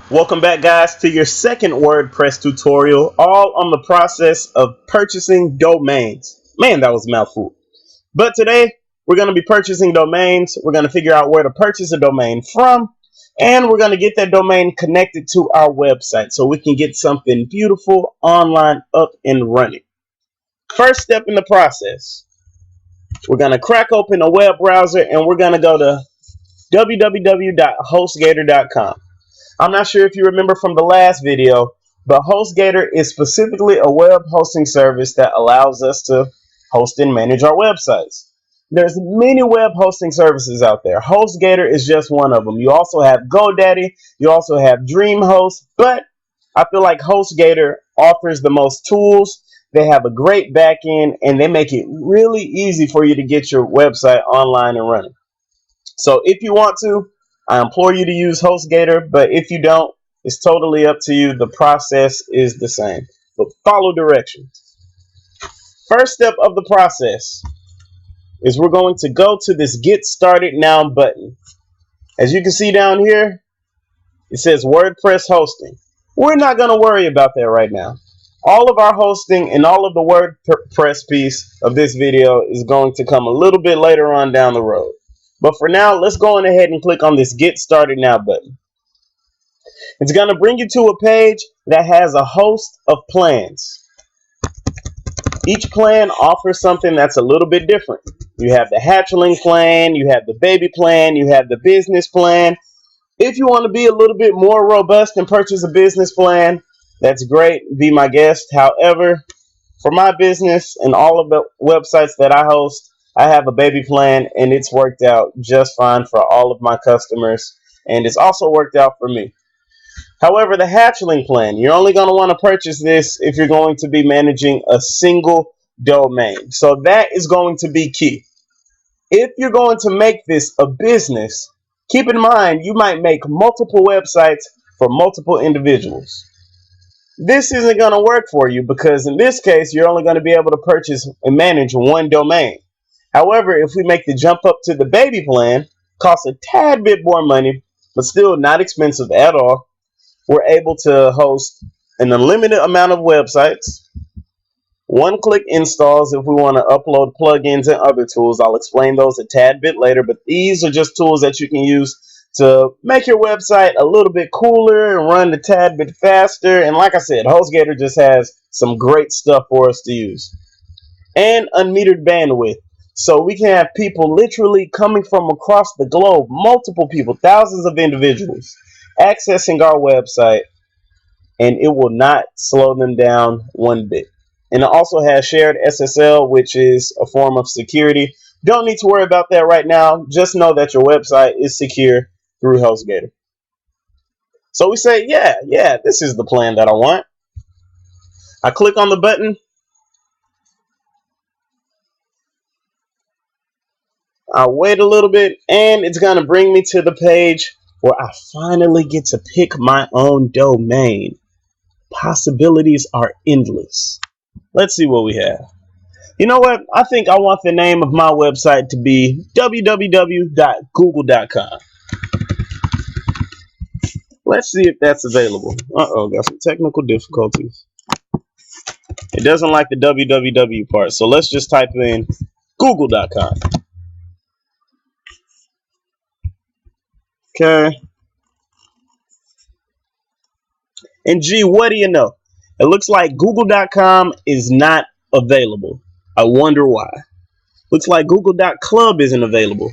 Welcome back, guys, to your second WordPress tutorial, all on the process of purchasing domains. Man, that was a mouthful. But today, we're going to be purchasing domains. We're going to figure out where to purchase a domain from, and we're going to get that domain connected to our website so we can get something beautiful online up and running. First step in the process, we're going to crack open a web browser, and we're going to go to www.hostgator.com. I'm not sure if you remember from the last video, but HostGator is specifically a web hosting service that allows us to host and manage our websites. There's many web hosting services out there. HostGator is just one of them. You also have GoDaddy, you also have DreamHost, but I feel like HostGator offers the most tools. They have a great backend, and they make it really easy for you to get your website online and running. So if you want to, I implore you to use HostGator, but if you don't, it's totally up to you. The process is the same, but follow directions. First step of the process is we're going to go to this Get Started Now button. As you can see down here, it says WordPress hosting. We're not going to worry about that right now. All of our hosting and all of the WordPress piece of this video is going to come a little bit later on down the road. But for now, let's go on ahead and click on this Get Started Now button. It's going to bring you to a page that has a host of plans. Each plan offers something that's a little bit different. You have the hatchling plan, you have the baby plan, you have the business plan. If you want to be a little bit more robust and purchase a business plan, that's great. Be my guest. However, for my business and all of the websites that I host, I have a baby plan, and it's worked out just fine for all of my customers, and it's also worked out for me. However, the hatchling plan, you're only going to want to purchase this if you're going to be managing a single domain. So that is going to be key. If you're going to make this a business, keep in mind you might make multiple websites for multiple individuals. This isn't going to work for you because in this case, you're only going to be able to purchase and manage one domain. However, if we make the jump up to the baby plan, costs a tad bit more money, but still not expensive at all. We're able to host an unlimited amount of websites, one-click installs if we want to upload plugins and other tools. I'll explain those a tad bit later, but these are just tools that you can use to make your website a little bit cooler and run a tad bit faster. And like I said, HostGator just has some great stuff for us to use. And unmetered bandwidth. So we can have people literally coming from across the globe, multiple people, thousands of individuals, accessing our website, and it will not slow them down one bit. And it also has shared SSL, which is a form of security. Don't need to worry about that right now. Just know that your website is secure through HostGator. So we say, yeah, this is the plan that I want. I click on the button. I'll wait a little bit, and it's going to bring me to the page where I finally get to pick my own domain. Possibilities are endless. Let's see what we have. You know what? I think I want the name of my website to be www.google.com. Let's see if that's available. Uh-oh, got some technical difficulties. It doesn't like the www part, so let's just type in google.com. Okay. And gee, what do you know? It looks like google.com is not available. I wonder why. Looks like google.club isn't available.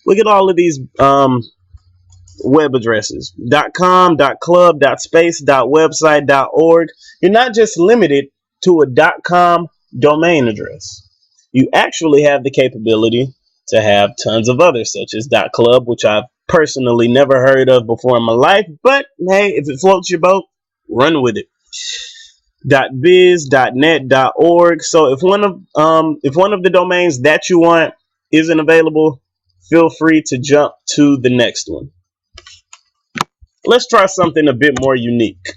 Look at all of these web addresses. .com, .club, .space, .website, .org. You're not just limited to a .com domain address. You actually have the capability to have tons of others, such as .club, which I've personally never heard of before in my life, but hey, if it floats your boat, run with it. .biz, .net, .org. So if one of the domains that you want isn't available, feel free to jump to the next one. Let's try something a bit more unique.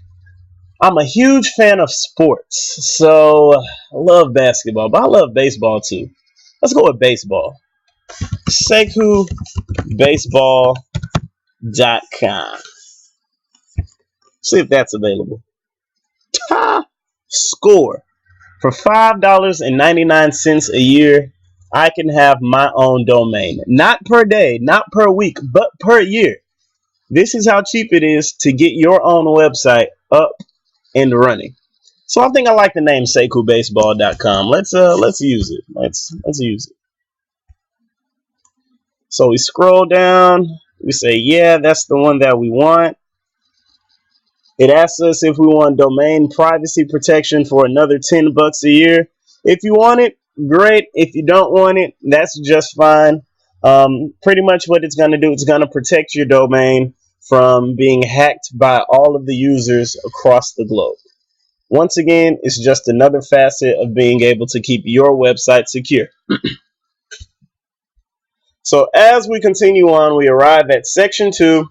I'm a huge fan of sports, so I love basketball, but I love baseball too. Let's go with baseball. SeihuBaseball.com. See if that's available. Score. For $5.99 a year, I can have my own domain. Not per day, not per week, but per year. This is how cheap it is to get your own website up and running. So I think I like the name SeikuBaseball.com. Let's use it. Let's use it. So we scroll down. We say, yeah, that's the one that we want. It asks us if we want domain privacy protection for another $10 a year. If you want it, great. If you don't want it, that's just fine. Pretty much what it's going to do, it's going to protect your domain from being hacked by all of the users across the globe. Once again, it's just another facet of being able to keep your website secure. So as we continue on, we arrive at section 2,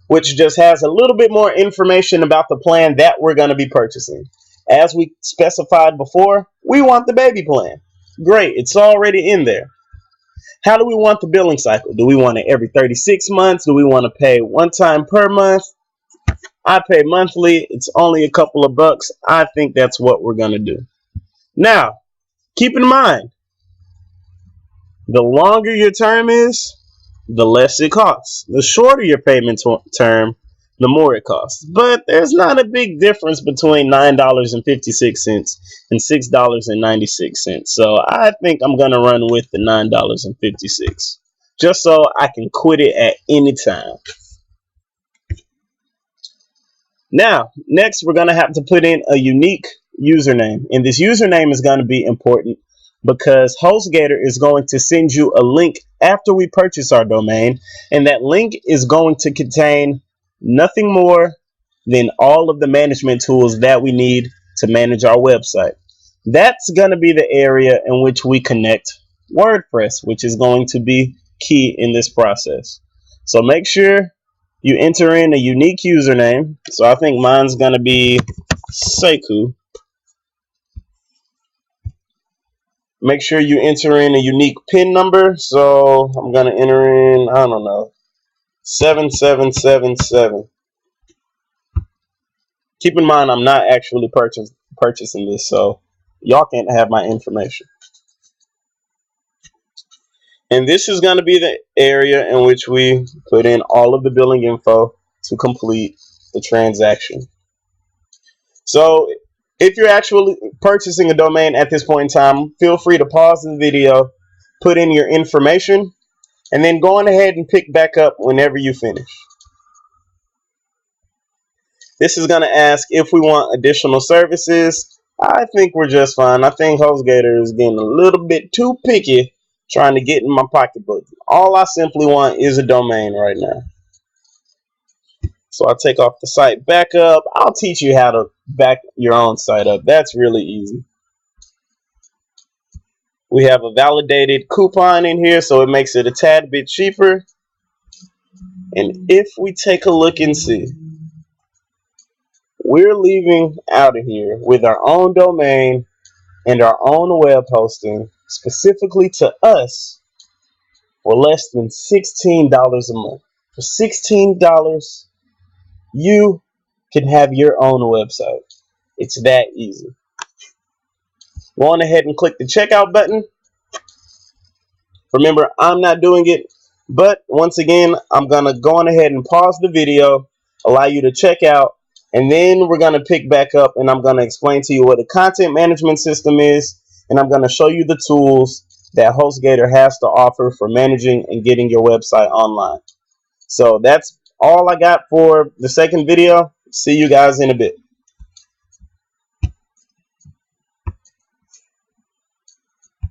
which just has a little bit more information about the plan that we're going to be purchasing. As we specified before, we want the baby plan. Great, it's already in there. How do we want the billing cycle? Do we want it every 36 months? Do we want to pay one time per month? I pay monthly. It's only a couple of bucks. I think that's what we're going to do. Now, keep in mind, the longer your term is, the less it costs. The shorter your payment term, the more it costs. But there's not a big difference between $9.56 and $6.96. So I think I'm going to run with the $9.56 just so I can quit it at any time. Now, next we're going to have to put in a unique username. And this username is going to be important because HostGator is going to send you a link after we purchase our domain, and that link is going to contain nothing more than all of the management tools that we need to manage our website. That's going to be the area in which we connect WordPress, which is going to be key in this process. So make sure you enter in a unique username. So I think mine's going to be Seiku. Make sure you enter in a unique PIN number. So I'm going to enter in, I don't know, 7777. Keep in mind, I'm not actually purchasing this, so y'all can't have my information. And this is going to be the area in which we put in all of the billing info to complete the transaction. So if you're actually purchasing a domain at this point in time, feel free to pause the video, put in your information, and then go on ahead and pick back up whenever you finish. This is going to ask if we want additional services. I think we're just fine. I think HostGator is getting a little bit too picky trying to get in my pocketbook. All I simply want is a domain right now. So I'll take off the site backup. I'll teach you how to back your own site up. That's really easy. We have a validated coupon in here, so it makes it a tad bit cheaper. And if we take a look and see, we're leaving out of here with our own domain and our own web hosting specifically to us for less than $16 a month. For $16, you can have your own website. It's that easy. Go on ahead and click the checkout button. Remember, I'm not doing it, but once again, I'm going to go on ahead and pause the video, allow you to check out, and then we're going to pick back up and I'm going to explain to you what a content management system is, and I'm going to show you the tools that HostGator has to offer for managing and getting your website online. So that's all I got for the second video. See you guys in a bit.